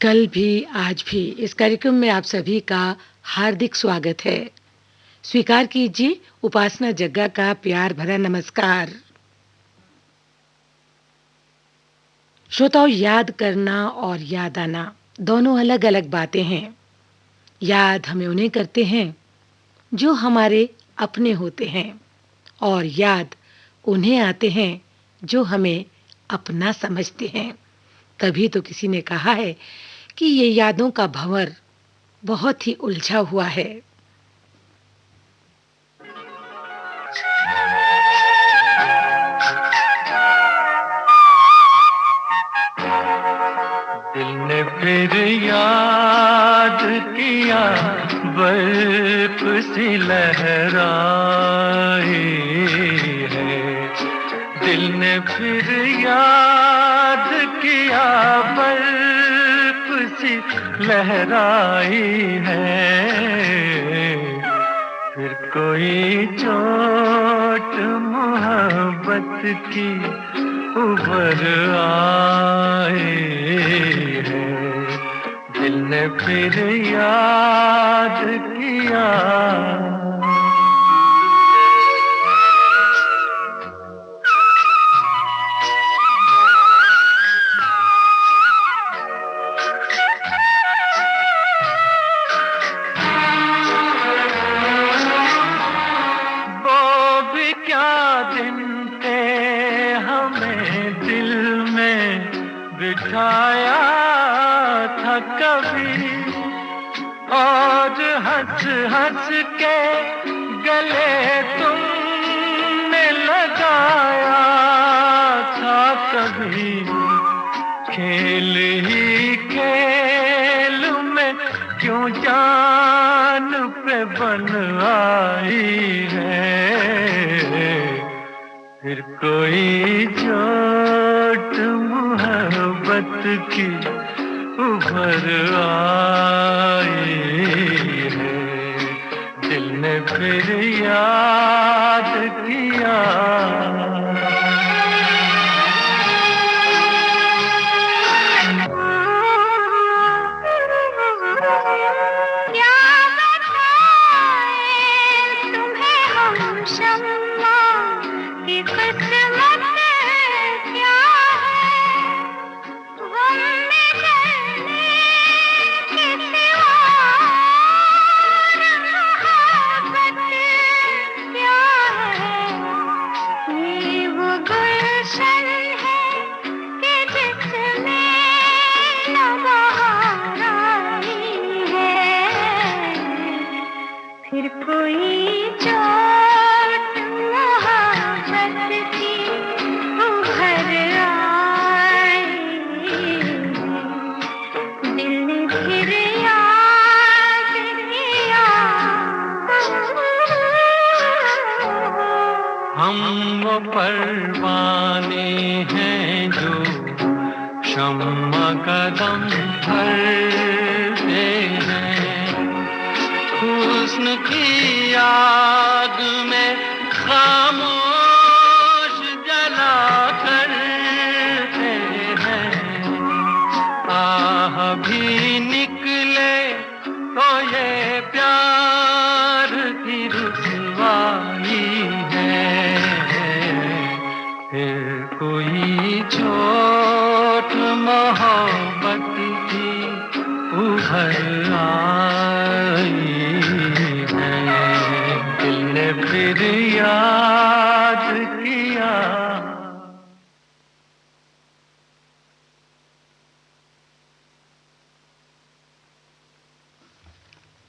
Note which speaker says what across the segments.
Speaker 1: कल भी आज भी इस कार्यक्रम में आप सभी का हार्दिक स्वागत है। स्वीकार कीजिए उपासना जग्गा का प्यार भरा नमस्कार। श्रोताओं, याद करना और याद आना दोनों अलग-अलग बातें हैं। याद हमें उन्हें करते हैं जो हमारे अपने होते हैं और याद उन्हें आते हैं जो हमें अपना समझते हैं। तभी तो किसी ने कहा है कि ये यादों का भंवर बहुत ही उलझा हुआ है।
Speaker 2: दिल ने फिर याद किया, बर्फ सी लहराई है। दिल ने फिर याद किया, बर्फ सी लहराई है। फिर कोई चोट मोहब्बत की उभर आए है। दिल ने फिर याद किया। वो भी क्या दिन थे, हमें दिल में बिठाया था कभी, और हंस हंस के गले तुमने लगाया था कभी। खेल ही खेल में क्यों जान पे बन आई है। फिर कोई चोट मोहब्बत की उभर आई है। दिल ने फिर याद किया।
Speaker 3: फिर कोई चोट मोहब्बत की उभर आई, दिल ने फिर याद किया।
Speaker 2: हम वो परवाने हैं जो शम्मा कदम भरते हैं। हुस्न की आग में खामोश जला करते हैं। आह भी निकले तो ये प्यार की रुसवाई है। फिर कोई चोट मोहब्बत की उभर आई है। दिल ने फिर याद किया।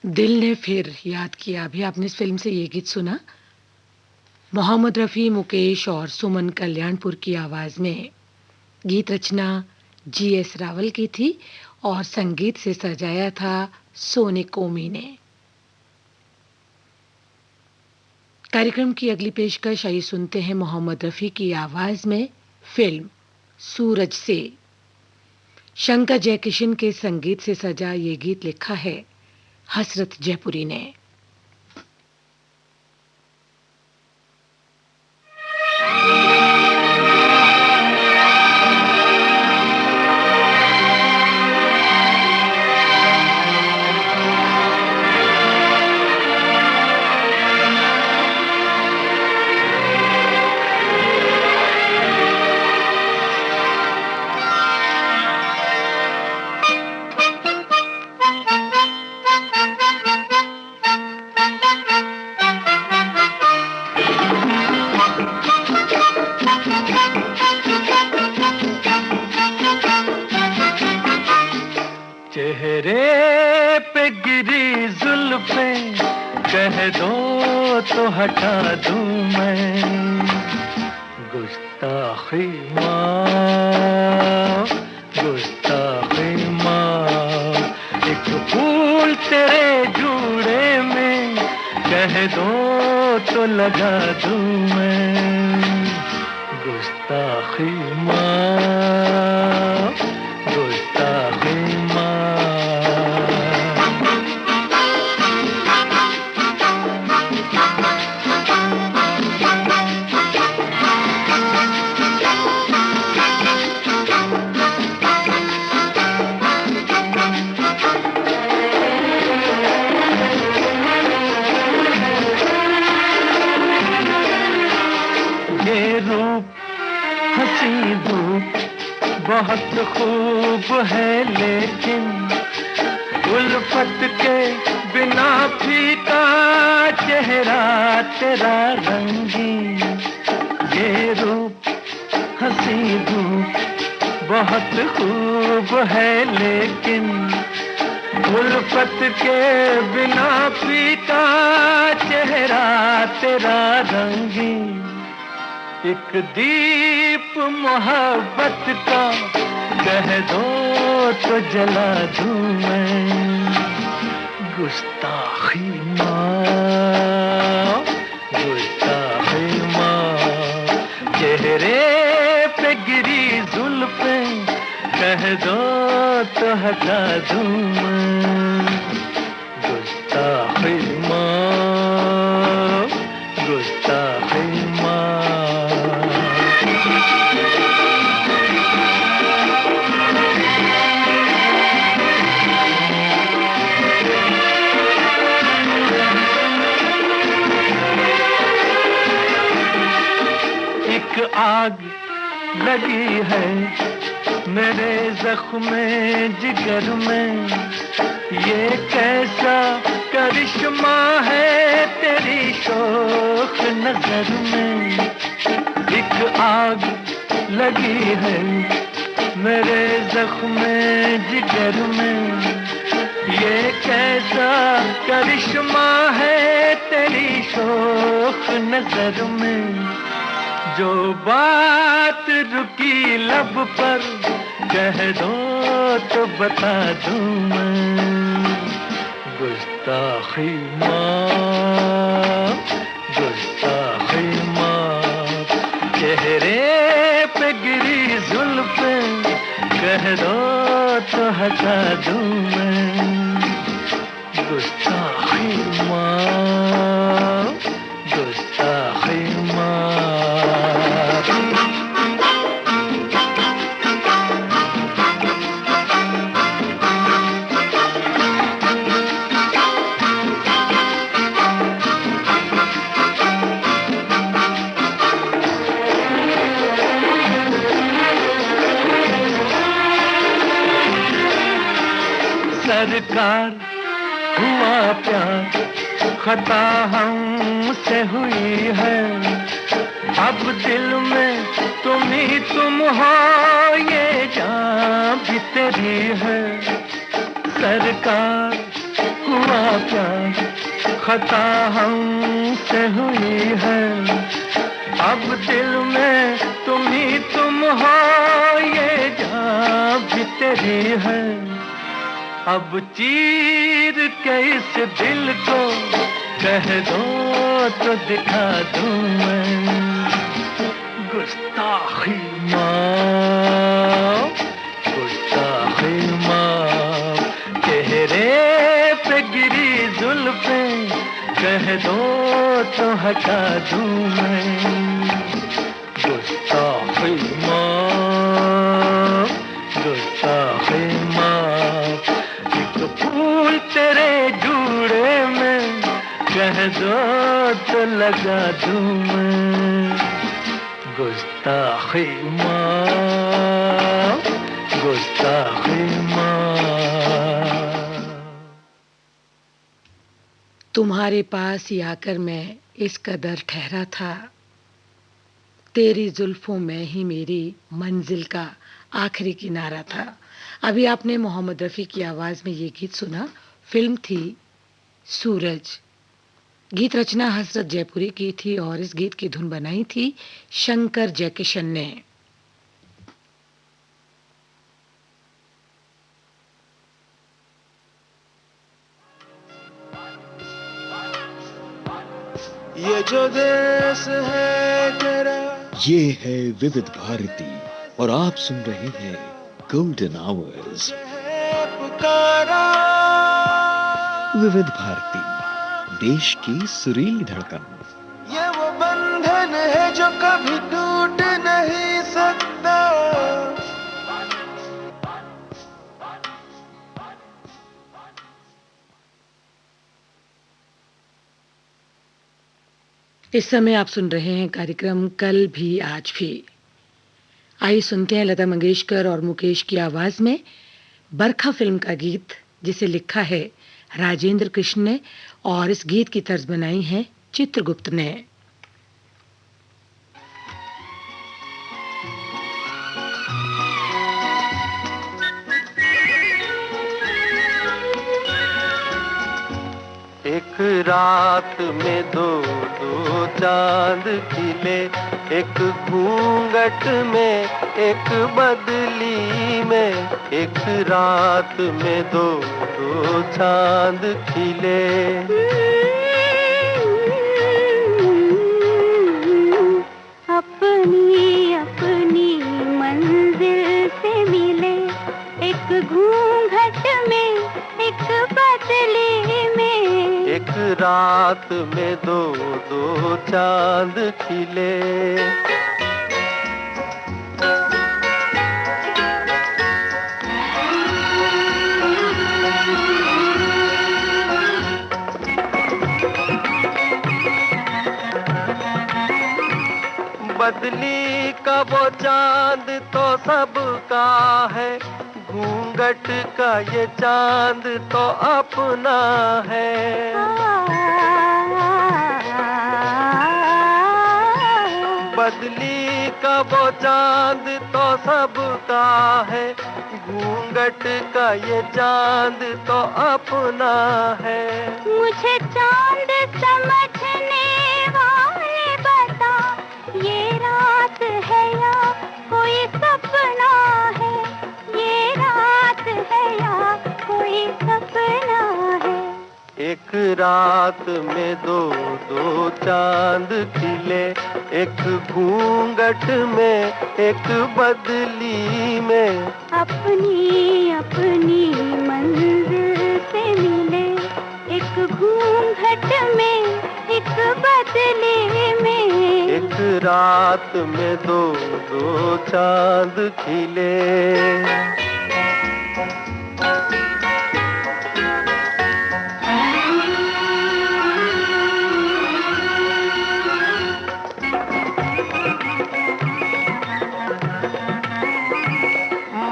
Speaker 1: दिल ने फिर याद किया। अभी आपने इस फिल्म से ये गीत सुना, मोहम्मद रफ़ी, मुकेश और सुमन कल्याणपुर की आवाज में। गीत रचना जी.एस. रावल की थी और संगीत से सजाया था सोने कोमी ने। कार्यक्रम की अगली पेशकश आइए सुनते हैं मोहम्मद रफ़ी की आवाज में फिल्म सूरज से। शंकर जयकिशन के संगीत से सजा ये गीत लिखा है हसरत जयपुरी ने।
Speaker 2: चेहरे पे गिरी जुल्फें कह दो तो हटा दूं मैं। गुस्ताखी माँ, गुस्ताखी माँ, एक फूल तेरे जूड़े में कह दो तो लगा दूं मैं। गुस्ताखी माँ, गुस्ताखी माँ। ये रूप हंसी धूप बहुत खूब है, लेकिन उल्फत के बिना फीका चेहरा तेरा रंगीन। ये रूप हंसी धूप बहुत खूब है, लेकिन उल्फत के बिना फीका चेहरा तेरा रंगीन। एक दीप मोहब्बत का कह दो तो जला दूं मैं। गुस्ताखी माँ, गुस्ताखी माँ, चेहरे पे गिरी जुल्फें कह दो तो हटा दूं मैं। गुस्ताखी माँ, गुस्ताखी माँ। एक आग लगी है मेरे ज़ख्म जिगर में, ये कैसा करिश्मा है तेरी शोख नजर में। एक आग लगी है मेरे ज़ख्म जिगर में, ये कैसा करिश्मा है तेरी शोख नजर में। जो बात रुकी लब पर कह दो तो बता दूं मैं। गुस्ताखी माँ, गुस्ताखी माँ, चेहरे पे गिरी जुल्फें कह दो तो हटा दूं मैं। गुस्ताखी माँ, गुस्ताखी माँ। सरकार हुआ प्यार, खता हमसे हुई है, अब दिल में तुम ही तुम हो, ये जान भी तेरी है। सरकार हुआ प्यार, खता हमसे हुई है, अब दिल में तुम ही तुम हो, ये जान भी तेरी है। अब चीर के इस दिल को कह दो तो दिखा दूं मैं। गुस्ताखी माँ, गुस्ताखी माँ, चेहरे पे गिरी जुल्फें कह दो तो हटा दूं मैं। गुस्ताखी माँ, गुस्ताखी माँ, फूल तेरे जूड़े में कह दो तो लगा दूं मैं। गुस्ताखी माँ, गुस्ताखी माँ।
Speaker 1: तुम्हारे पास ही आकर मैं इस कदर ठहरा था, तेरी जुल्फों में ही मेरी मंजिल का आखिरी किनारा था। अभी आपने मोहम्मद रफ़ी की आवाज़ में ये गीत सुना। फ़िल्म थी सूरज। गीत रचना हसरत जयपुरी की थी और इस गीत की धुन बनाई थी शंकर जयकिशन ने।
Speaker 2: ये जो देश है तेरा,
Speaker 4: ये है विविध भारती और आप सुन रहे हैं गोल्डन आवर्स।
Speaker 2: है पुकारा,
Speaker 4: विविध भारती, देश की सुरीली धड़कन।
Speaker 2: ये वो बंधन है जो कभी टूट नहीं सकता।
Speaker 1: इस समय आप सुन रहे हैं कार्यक्रम कल भी आज भी। आइए सुनते हैं लता मंगेशकर और मुकेश की आवाज में बरखा फिल्म का गीत, जिसे लिखा है राजेंद्र कृष्ण ने और इस गीत की तर्ज बनाई है चित्रगुप्त ने।
Speaker 2: एक रात में दो दो चांद खिले, एक घूंघट में एक बदली में। एक रात में दो दो चांद खिले।
Speaker 3: अपनी अपनी मंजिल से मिले, एक घूंघट में एक बदली में।
Speaker 2: एक रात में दो दो चांद खिले। बदली का वो चांद तो सबका है, घूंघट का ये चांद तो अपना है। बदली का वो चांद तो सबका है, घूंघट का ये चांद तो अपना है।
Speaker 3: मुझे चांद समझने वाले बता, ये रात है या कोई सपना है? ये रात है या कोई सपना है?
Speaker 2: एक रात में दो दो चांद खिले, एक घूंघट में एक बदली में।
Speaker 3: अपनी अपनी मंजिल से मिले, एक घूंघट में एक बदली में।
Speaker 2: एक रात में दो दो चांद खिले।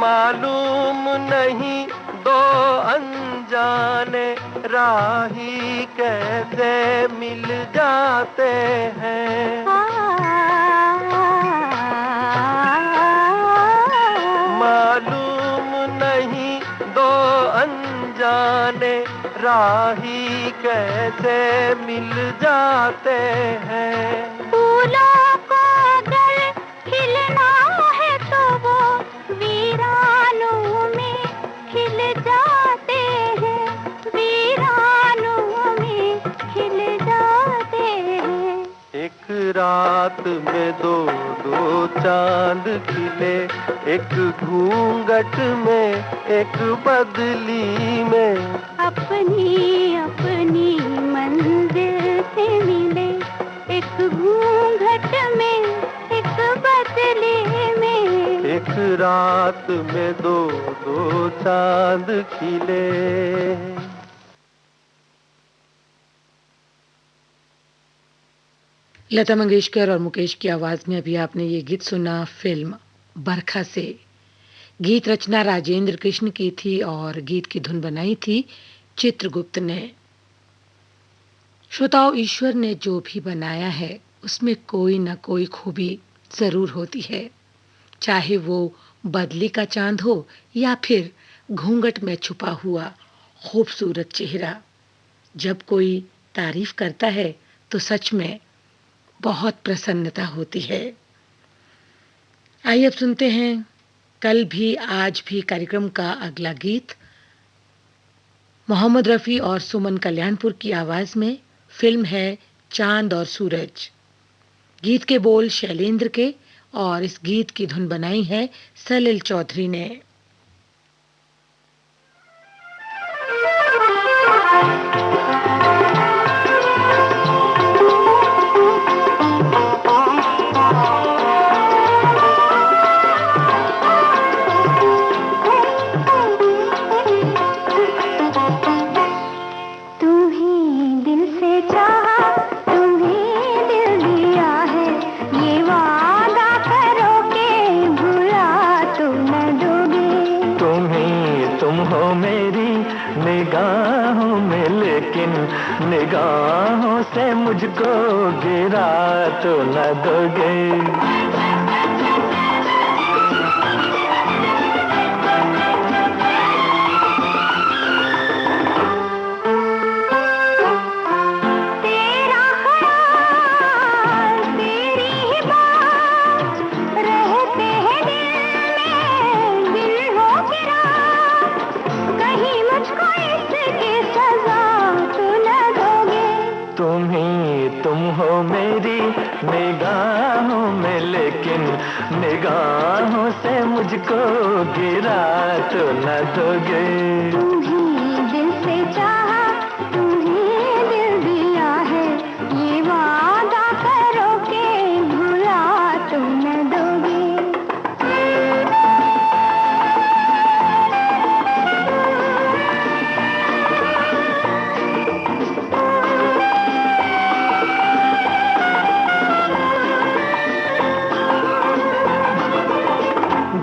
Speaker 2: मालूम नहीं दो अनजाने राही कैसे मिल जाते हैं। मालूम नहीं दो अनजाने राही कैसे मिल जाते हैं।
Speaker 3: फूलों को अगर खिलना है तो वो वीरानों में खिल जाते हैं, वीरानों में खिल जाते हैं।
Speaker 2: एक रात में दो दो चांद खिले, एक घूंघट में एक बदली में।
Speaker 3: अपनी अपनी मंजिल से मिले, एक घूंघट में एक बदली में।
Speaker 2: एक रात में दो दो चांद खिले।
Speaker 1: लता मंगेशकर और मुकेश की आवाज में अभी आपने ये गीत सुना फिल्म बरखा से। गीत रचना राजेंद्र कृष्ण की थी और गीत की धुन बनाई थी चित्रगुप्त ने। श्रोताओ, ईश्वर ने जो भी बनाया है उसमें कोई ना कोई खूबी जरूर होती है, चाहे वो बदली का चांद हो या फिर घूंघट में छुपा हुआ खूबसूरत चेहरा, जब कोई तारीफ करता है तो सच में बहुत प्रसन्नता होती है। आइए अब सुनते हैं कल भी आज भी कार्यक्रम का अगला गीत। मोहम्मद रफ़ी और सुमन कल्याणपुर की आवाज में। फिल्म है चांद और सूरज। गीत के बोल शैलेंद्र के और इस गीत की धुन बनाई है सलिल चौधरी ने।
Speaker 2: निगाहों से मुझको गिरा तो न दोगे। निगाहों में लेकिन निगाहों से मुझको गिरा तो न दोगे।
Speaker 3: तुम्हीं दिल से चाहा, तुम्हीं दिल दिया है, ये वादा करो के भुला तो न दोगे।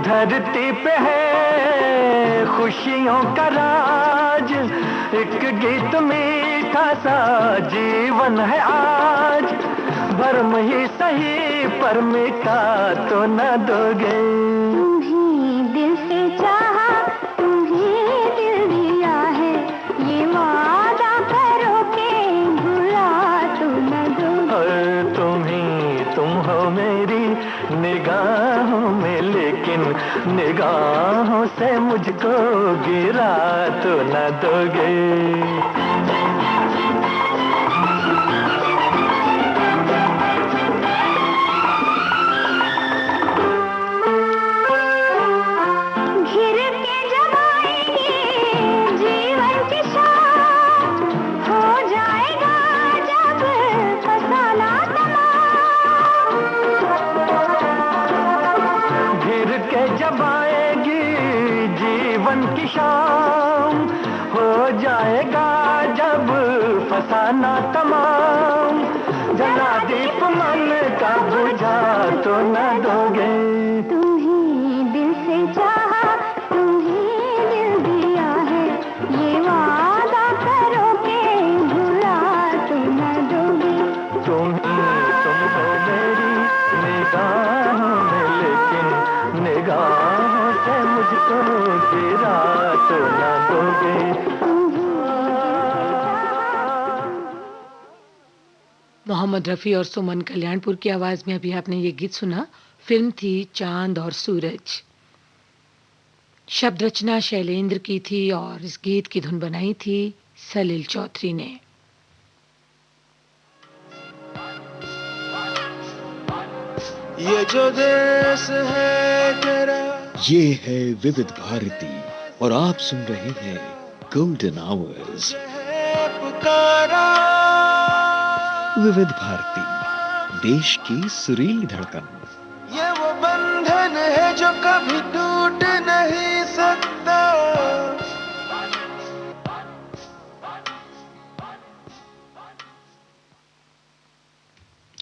Speaker 2: धरती पे है खुशियों का राज, एक गीत मीठा सा जीवन है आज, भरम ही सही पर मीठा तो न दोगे।
Speaker 3: तुम्हीं दिल से चाहा, तुम्हीं दिल दिया है, ये वादा करो के भुला तो न दोगे।
Speaker 2: तुम हो मेरी निगाहों में लेकिन निगाहों से मुझको गिरा तो न दोगे। जब आएगी जीवन की शाम, हो जाएगा जब फसाना तमाम, जला दीप मन का बुझा तो न दोगे।
Speaker 3: तुम्हीं दिल से चाहा, तुम्हीं दिल दिया है, ये वादा करो के भुला तो न दोगे।
Speaker 2: तुम हो मेरी निगाहों में लेकिन निगाहों से मुझको गिरा तो न दोगे।
Speaker 1: मोहम्मद रफ़ी और सुमन कल्याणपुर की आवाज में अभी आपने ये गीत सुना। फिल्म थी चांद और सूरज। शब्द रचना शैलेंद्र की थी और इस गीत की धुन बनाई थी सलिल चौधरी ने।
Speaker 5: ये जो देश है तेरा,
Speaker 4: ये है विविध भारती और आप सुन रहे हैं गोल्डन आवर्स।
Speaker 5: पुकारा
Speaker 4: विविध भारती, देश की सुरीली धड़कन।
Speaker 5: ये वो बंधन है जो कभी टूट नहीं सकता।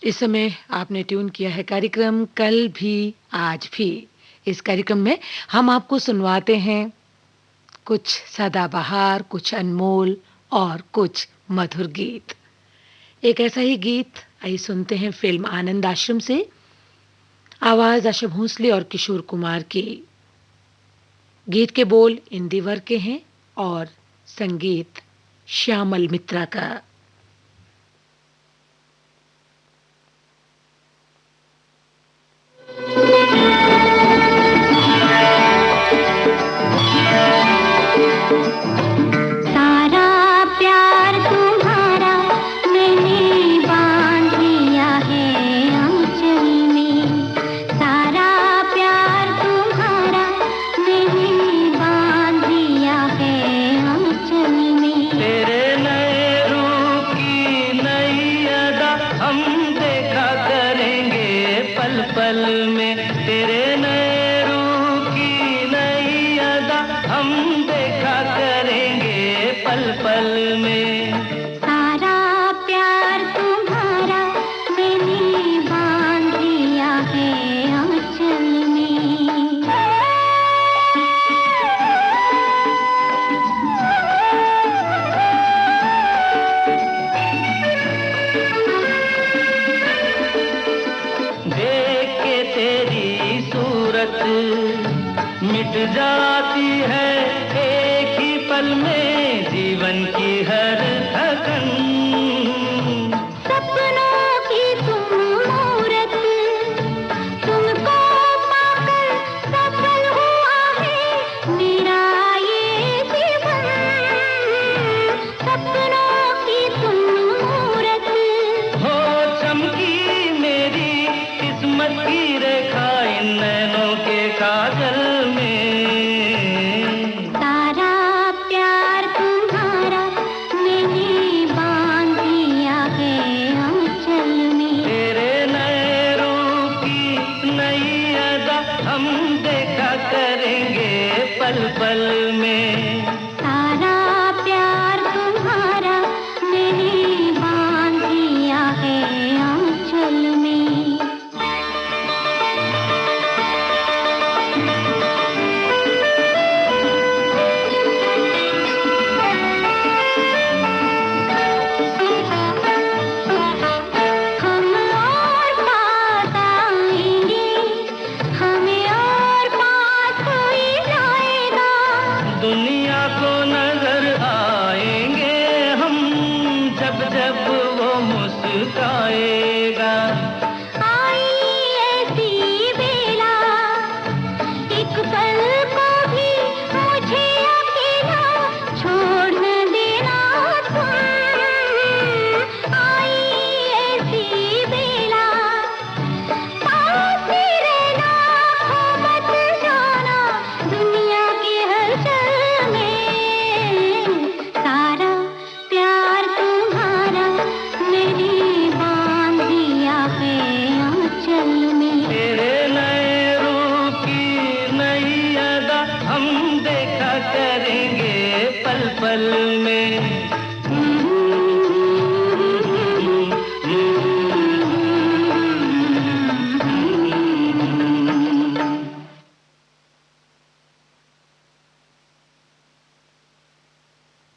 Speaker 1: इस समय आपने ट्यून किया है कार्यक्रम कल भी आज भी। इस कार्यक्रम में हम आपको सुनवाते हैं कुछ सदाबहार, कुछ अनमोल और कुछ मधुर गीत। एक ऐसा ही गीत आइए सुनते हैं फिल्म आनंद आश्रम से। आवाज आशा भोसले और किशोर कुमार की। गीत के बोल इंदिवर के हैं और संगीत श्यामल मित्रा का।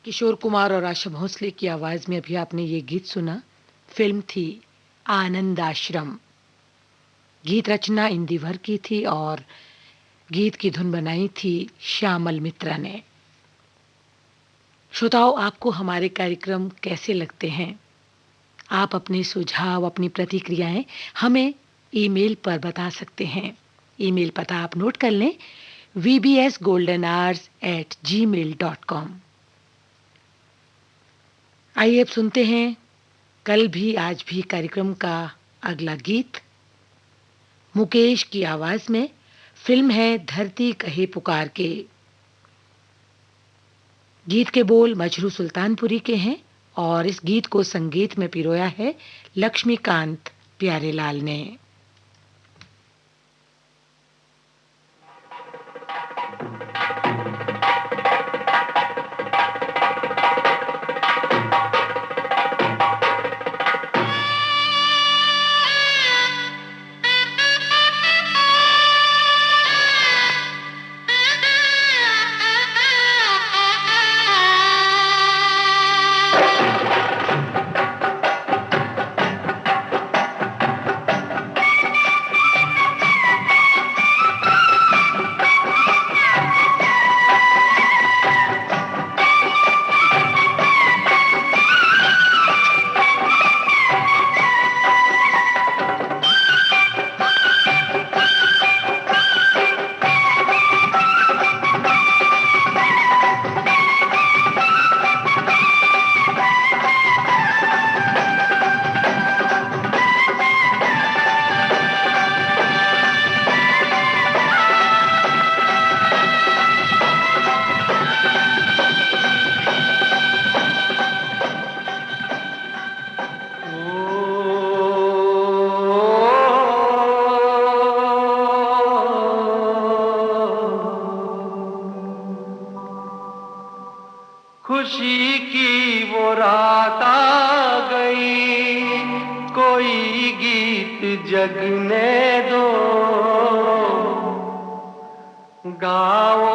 Speaker 1: किशोर कुमार और आशा भोसले की आवाज में अभी आपने ये गीत सुना। फिल्म थी आनंद आश्रम। गीत रचना इंदिवर की थी और गीत की धुन बनाई थी श्यामल मित्रा ने। श्रोताओं, आपको हमारे कार्यक्रम कैसे लगते हैं? आप अपने सुझाव, अपनी प्रतिक्रियाएं हमें ईमेल पर बता सकते हैं। ईमेल पता आप नोट कर लें, vbsgoldenhours@gmail.com। आइए अब सुनते हैं कल भी आज भी कार्यक्रम का अगला गीत। मुकेश की आवाज में। फिल्म है धरती कहे पुकार के। गीत के बोल मजरू सुल्तानपुरी के हैं और इस गीत को संगीत में पिरोया है लक्ष्मीकांत प्यारेलाल ने।
Speaker 2: खुशी की वो रात आ गई, कोई गीत जगने दो, गाओ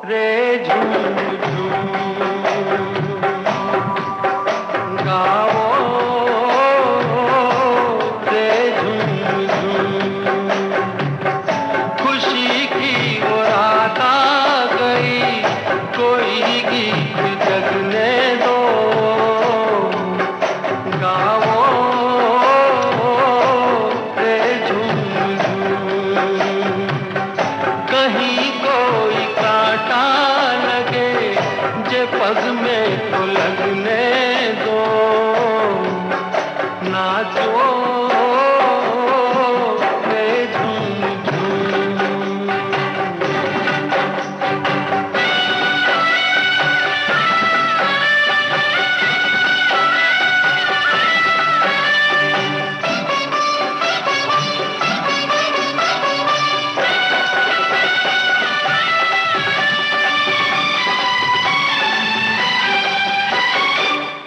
Speaker 2: रे झूम झूम, गाओ रे झूम झूम। खुशी की वो रात आ गई, कोई गीत जगने दो, गाओ रे झूम झूम। कहीं कोई कांटा लगे, जे पग में तो लगने दो, नाचो रे झूम झूम।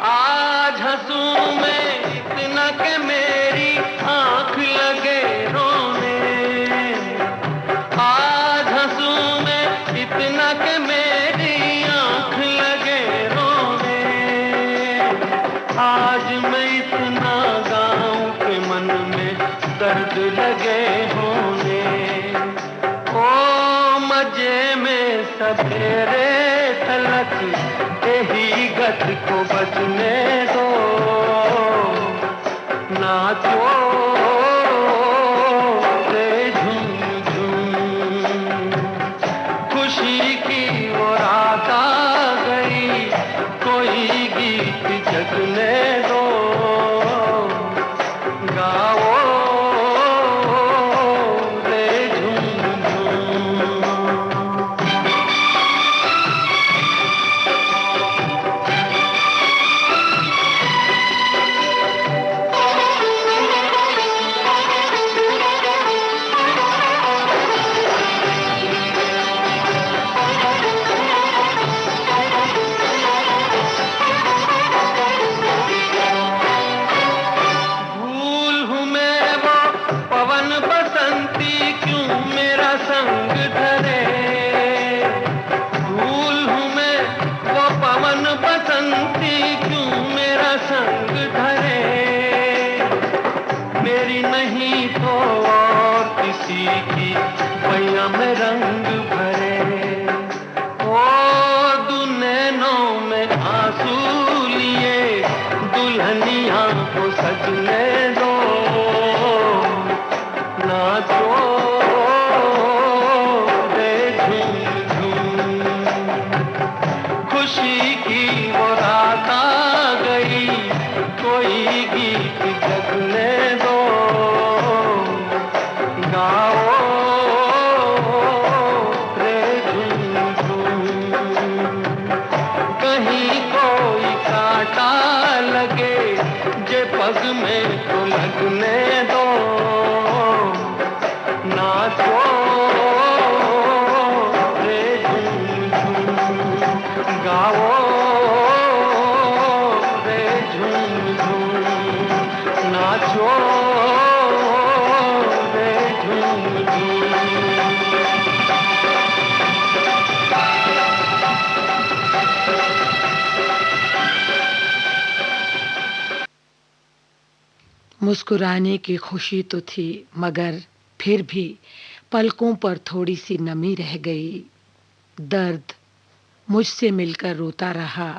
Speaker 2: आज हंसूं मैं इतना कि मेरी आंख लगे रोने, आज हंसूं मैं इतना कि मेरी आंख लगे रोने, आज मैं इतना गाऊं कि मन में दर्द लगे होने। ओ मजे में सवेरे तलक यही गत को बचने दो, नाचो रे झूम झूम। खुशी की वो रात आ गई, कोई गीत जगने दो, गाओ रे झूम झूम। भूल हूँ मैं वो पवन बसंती, क्यों मेरा संग धरे। भूल हूँ मैं वो पवन बसंती, क्यों मेरा संग धरे। मेरी नहीं तो और किसी की पैया में रंग भरे। ओ दुनैनों में आंसू लिए, दुल्हनिया को सजने दो, नाचो रे झूम झूम। खुशी की वो रात आ गई, कोई गीत जगने दो, गाओ रे झूम झूम। कहीं कोई कांटा लगे, जे पग में तो लगने दो, नाचो रे झूम झूम, गाओ रे झूम झूम, नाचो रे झूम झूम।
Speaker 1: मुस्कुराने की खुशी तो थी, मगर फिर भी पलकों पर थोड़ी सी नमी रह गई। दर्द मुझसे मिलकर रोता रहा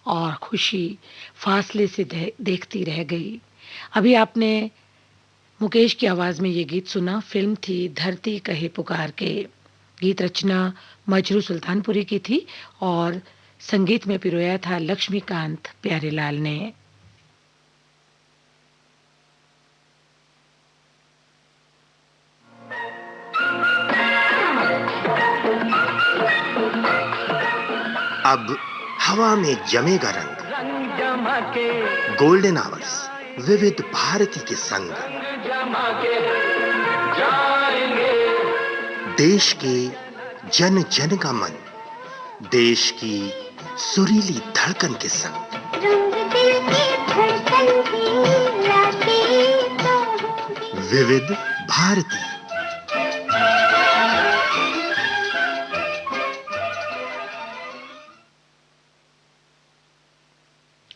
Speaker 1: और खुशी फासले से देखती रह गई। अभी आपने मुकेश की आवाज में ये गीत सुना। फिल्म थी धरती कहे पुकार के। गीत रचना मजरू सुल्तानपुरी की थी और संगीत में पिरोया था लक्ष्मीकांत प्यारेलाल ने।
Speaker 6: अब हवा में जमेगा रंग,
Speaker 2: रंग जमा के
Speaker 6: गोल्डन आवर्स विविध भारती के संग,
Speaker 2: जमा के जाएंगे
Speaker 6: देश के जन जन का मन देश की सुरीली धड़कन के संग।
Speaker 3: रंग दिल की धड़कन की रातें तो होंगी।
Speaker 6: विविध भारती।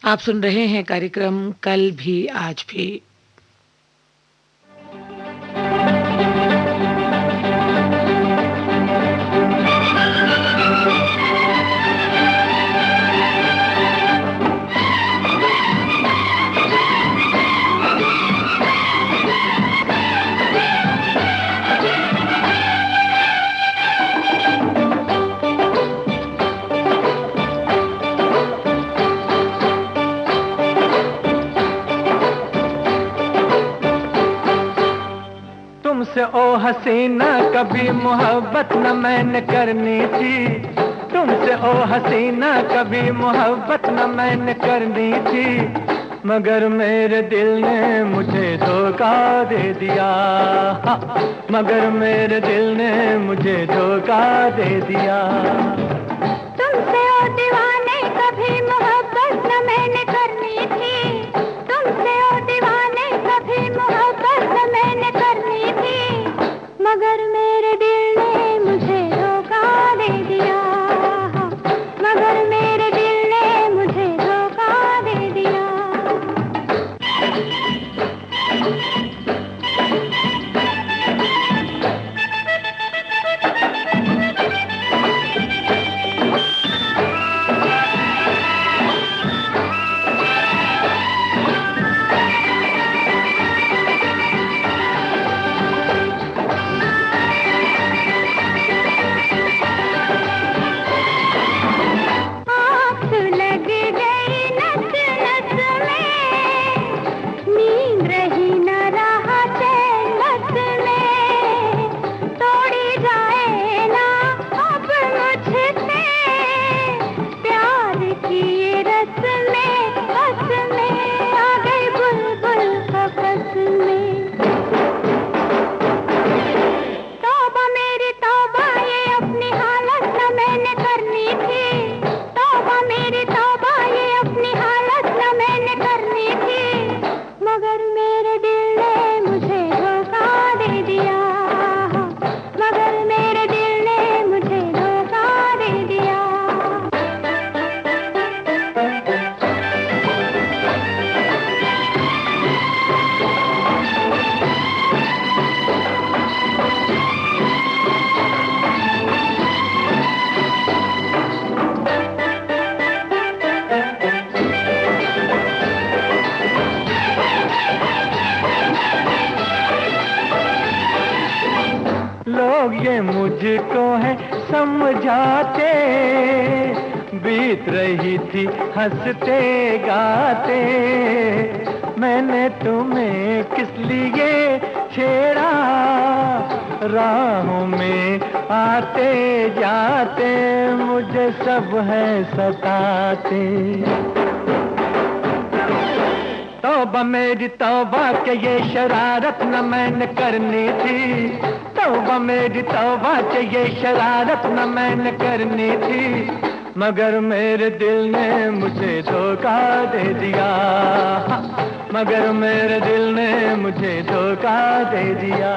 Speaker 1: आप सुन रहे हैं कार्यक्रम कल भी आज भी।
Speaker 2: तुमसे ओ हसीना कभी मोहब्बत न मैंने करनी थी, तुमसे ओ हसीना कभी मोहब्बत न मैंने करनी थी, मगर मेरे दिल ने मुझे धोखा दे दिया, मगर मेरे दिल ने मुझे धोखा दे दिया।
Speaker 3: तुमसे ओ दीवाने कभी मोहब्बत न मैंने करनी थी, तुमसे ओ दीवाने कभी मोहब्बत न मैंने करनी थी, मगर मेरे दिल ने मुझे धोखा दे दिया, मगर मेरे दिल ने मुझे धोखा दे दिया।
Speaker 2: लोग ये मुझको है समझाते, बीत रही थी हंसते गाते, मैंने तुम्हें किस लिए छेड़ा, राहों में आते जाते मुझे सब है सताते। तौबा मेरी तौबा के ये शरारत न मैंने करनी थी, तौबा मेरी तौबा के ये शरारत न मैंने करनी थी, मगर मेरे दिल ने मुझे धोखा दे दिया, मगर मेरे दिल ने मुझे धोखा दे दिया।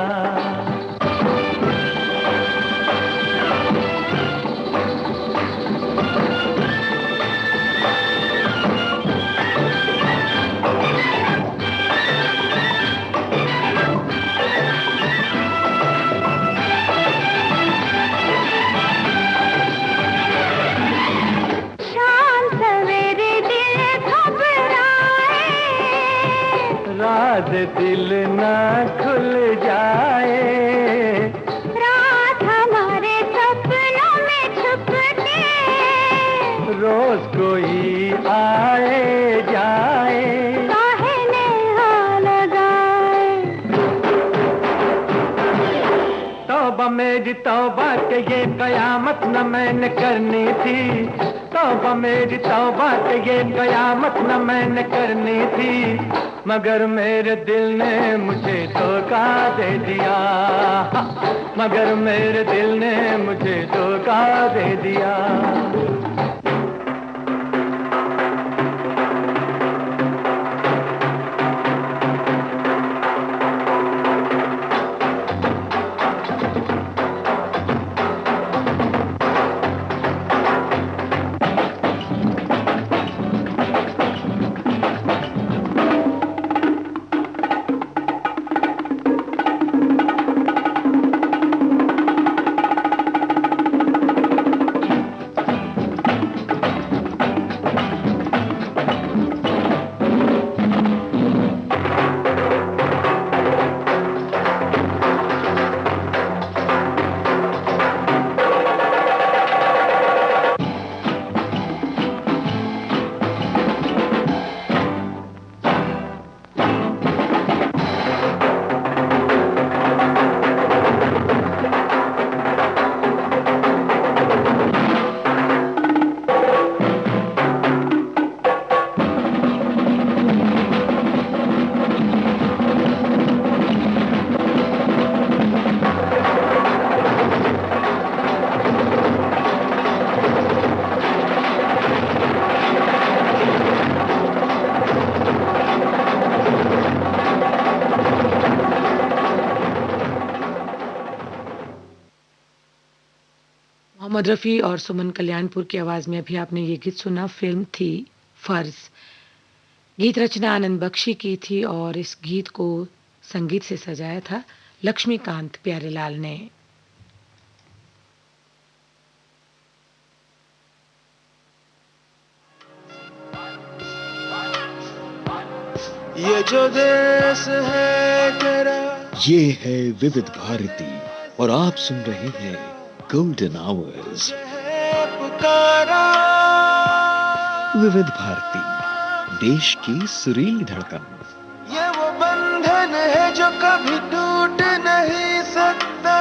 Speaker 2: रात दिल ना खुल जाए,
Speaker 3: रात हमारे सपनों में छुप के,
Speaker 2: रोज कोई आए जाए,
Speaker 3: काहे नेहा लगाए।
Speaker 2: तौबा मेरी तौबा के ये कयामत न मैंने करनी थी, तौबा मेरी तौबा के ये कयामत न मैंने करनी थी, मगर मेरे दिल ने मुझे धोखा दे दिया, मगर मेरे दिल ने मुझे धोखा दे दिया।
Speaker 1: मोहम्मद रफ़ी और सुमन कल्याणपुर की आवाज में अभी आपने ये गीत सुना। फिल्म थी फर्ज। गीत रचना आनंद बख्शी की थी और इस गीत को संगीत से सजाया था लक्ष्मीकांत प्यारेलाल ने।
Speaker 5: ये जो देश है तेरा,
Speaker 4: ये है विविध भारती और आप सुन रहे हैं गोल्डन आवर्स।
Speaker 5: है पुकारा,
Speaker 4: विविध भारती, देश की सुरीली धड़कन।
Speaker 5: ये वो बंधन है जो कभी टूट नहीं सकता।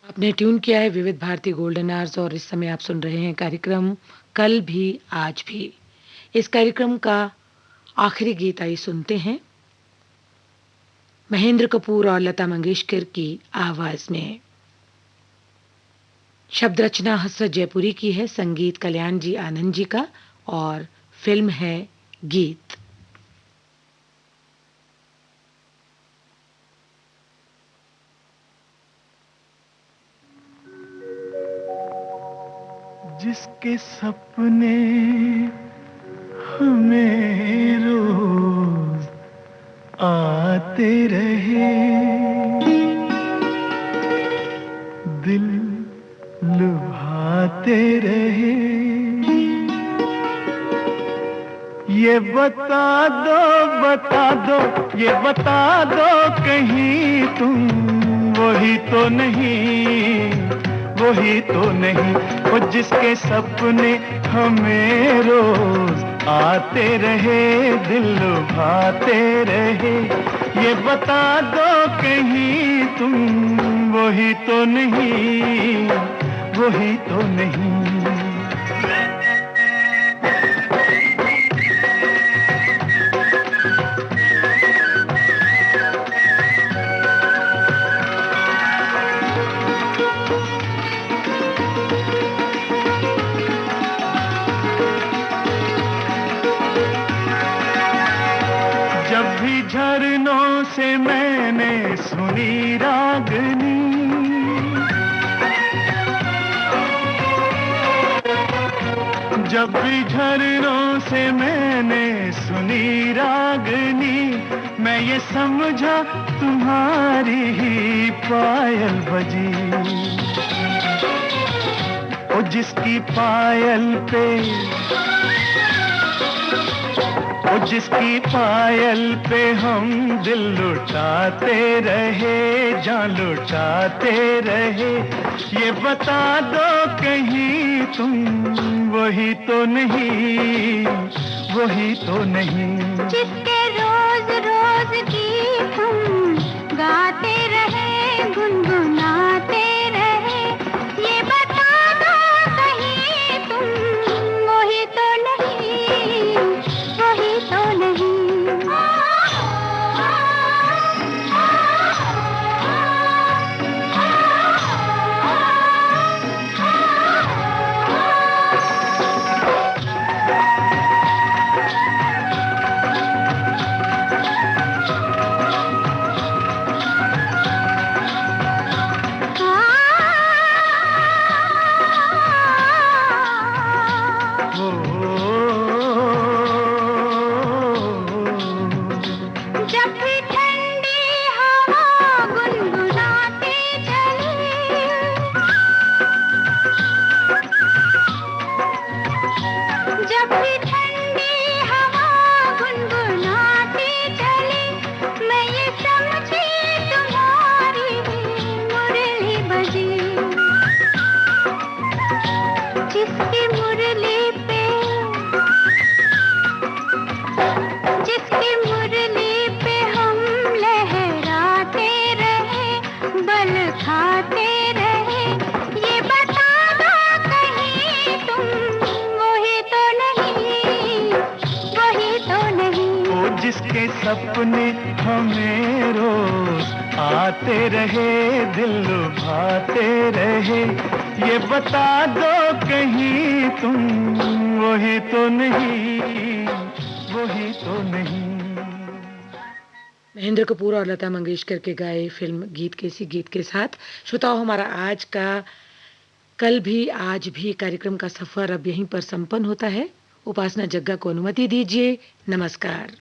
Speaker 1: आपने ट्यून किया है विविध भारती गोल्डन आवर्स और इस समय आप सुन रहे हैं कार्यक्रम कल भी आज भी। इस कार्यक्रम का आखिरी गीत आई सुनते हैं महेंद्र कपूर और लता मंगेशकर की आवाज में। शब्द रचना हसरत जयपुरी की है, संगीत कल्याण जी आनंद जी का और फिल्म है गीत।
Speaker 2: जिसके सपने हमें रोज आते रहे, दिल लुभाते रहे, ये बता दो, ये बता दो कहीं तुम वही तो नहीं, वही तो नहीं, वो जिसके सपने हमें रोज आते रहे, दिल लुभाते रहे, ये बता दो कहीं तुम वही तो नहीं, वही तो नहीं। जब भी झरनों से मैंने सुनी रागनी, जब भी झरनों से मैंने सुनी रागनी, मैं ये समझा तुम्हारी ही पायल बजी। ओ जिसकी पायल पे, ओ जिसकी पायल पे हम दिल लुटाते रहे, जान लुटाते रहे, ये बता दो कहीं तुम वही तो नहीं, वही तो नहीं।
Speaker 3: जिसके रोज रोज गीत हम गाते रहे, गुनगुनाते रहे, ये बता
Speaker 2: सपने हमें रोज आते रहे, दिल लुभाते रहे, ये बता दो कहीं तुम वही तो नहीं, वही तो नहीं।
Speaker 1: महेंद्र कपूर और लता मंगेशकर के गाए फिल्म गीत कैसी गीत के साथ श्रोताओं, हमारा आज का कल भी आज भी कार्यक्रम का सफर अब यहीं पर संपन्न होता है। उपासना जग्गा को अनुमति दीजिए। नमस्कार।